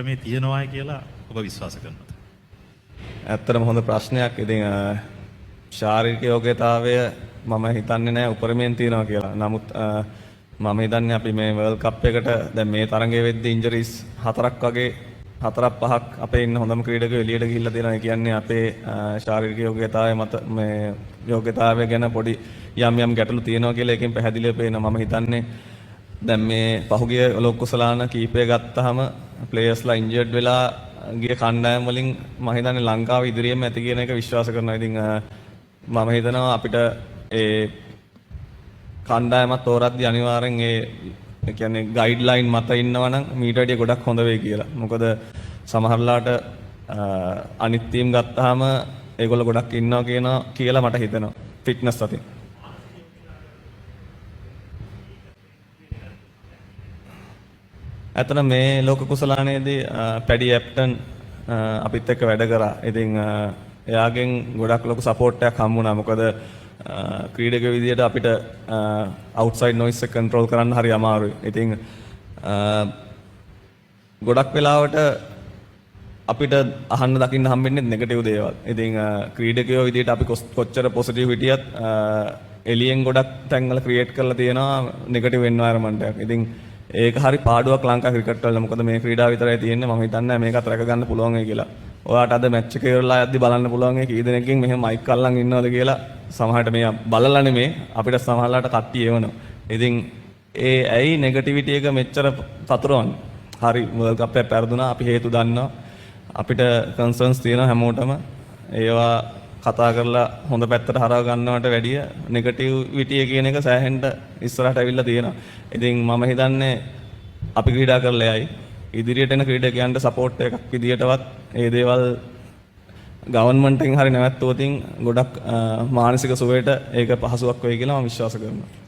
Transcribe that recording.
මේ තියෙනවායි කියලා ඔබ විශ්වාස කරනවද? ඇත්තටම හොඳ ප්‍රශ්නයක්. ඉතින් ශාරීරික යෝග්‍යතාවය මම හිතන්නේ නැහැ උපරිමයෙන් තියෙනවා කියලා. නමුත් මම හිතන්නේ අපි මේ වර්ල්ඩ් කප් එකට දැන් මේ තරඟය වෙද්දී ඉන්ජරිස් 4ක් වගේ 4-5ක් අපේ ඉන්න හොඳම ක්‍රීඩකයෝ එළියට ගිහිල්ලා තියෙනවා. ඒ කියන්නේ අපේ ශාරීරික යෝග්‍යතාවය මත මේ යෝග්‍යතාවය ගැන පොඩි යම් ගැටලු තියෙනවා කියලා එකෙන් පැහැදිලිව පේනවා. මම හිතන්නේ දැන් මේ පහුගිය ලෝක කුසලාන කීපය ගත්තාම ප්ලේයර්ස්ලා ඉන්ජර්ඩ් වෙලා ගිය කණ්ඩායම් වලින් මම හිතන්නේ ලංකාව ඉදිරියෙම ඇති කියන එක විශ්වාස කරනවා. ඉතින් මම හිතනවා අපිට ඒ කණ්ඩායමත් තෝරද්දී අනිවාර්යෙන් ඒ කියන්නේ ගයිඩ්ලයින් මත ඉන්නවා නම් මීට වැඩිය ගොඩක් හොඳ වෙයි කියලා. මොකද සමහරලාට අනිත් ටීම් ගත්තාම ඒගොල්ලෝ ගොඩක් ඉන්නවා කියලා මට හිතෙනවා ෆිට්නස් අතින්. ඇත්තට මේ ලෝක කුසලානයේදී පැඩි ඇප්ටන් අපිත් එක්ක වැඩ කරා. ඉතින් එයාගෙන් ගොඩක් ලොකු සපෝට් එකක් හම්බ වුණා. මොකද ක්‍රීඩක විදියට අපිට අවුට්සයිඩ් නොයිස් එක කන්ට්‍රෝල් කරන්න හරි අමාරුයි. ඉතින් ගොඩක් වෙලාවට අපිට අහන්න දකින්න හම්බෙන්නේ නෙගටිව් දේවල්. ඉතින් ක්‍රීඩකයෝ විදියට අපි කොච්චර පොසිටිව් හිටියත් එළියෙන් ගොඩක් තැන්වල ක්‍රියේට් කරලා තියෙනවා නෙගටිව් එන්වයරන්මන්ට් එකක්. ඉතින් ඒක හරි පාඩුවක් ලංකා ක්‍රිකට් වල. මොකද මේ ක්‍රීඩාව විතරයි තියෙන්නේ. මම හිතන්නේ මේකත් රැක ගන්න පුළුවන් වෙයි කියලා. ඔයාට අද මැච් එක ඉවරලා යද්දි බලන්න පුළුවන් ඒ කී දෙනෙක්ගෙන් මෙහෙම මයික් අල්ලන් ඉන්නවද කියලා. සමහරට මේ බලලා නෙමේ අපිට සමහරලාට කට්ටිය එවනවා. ඉතින් ඒ ඇයි නෙගටිවිටි එක මෙච්චර පතුරවන්නේ? හරි වර්ල්ඩ් කප් එක පෙරදුනා. අපි හේතු දන්නවා. අපිට කන්සර්න්ස් තියෙනවා හැමෝටම. ඒවා කතා කරලා හොඳ පැත්තට හරව ගන්නවට වැඩිය නෙගටිවිටි කියන එක සෑහෙන්න ඉස්සරහට ඇවිල්ලා තියෙනවා. ඉතින් මම හිතන්නේ අපි ක්‍රීඩා කරලා යයි ඉදිරියට එන ක්‍රීඩකයන්ට සපෝට් එකක් විදියටවත් මේ දේවල් ගවර්න්මන්ට් එකෙන් හරි නැවැත්තුවොත් ගොඩක් මානසික සුවයට ඒක පහසුවක් වෙයි කියලා මම විශ්වාස කරනවා.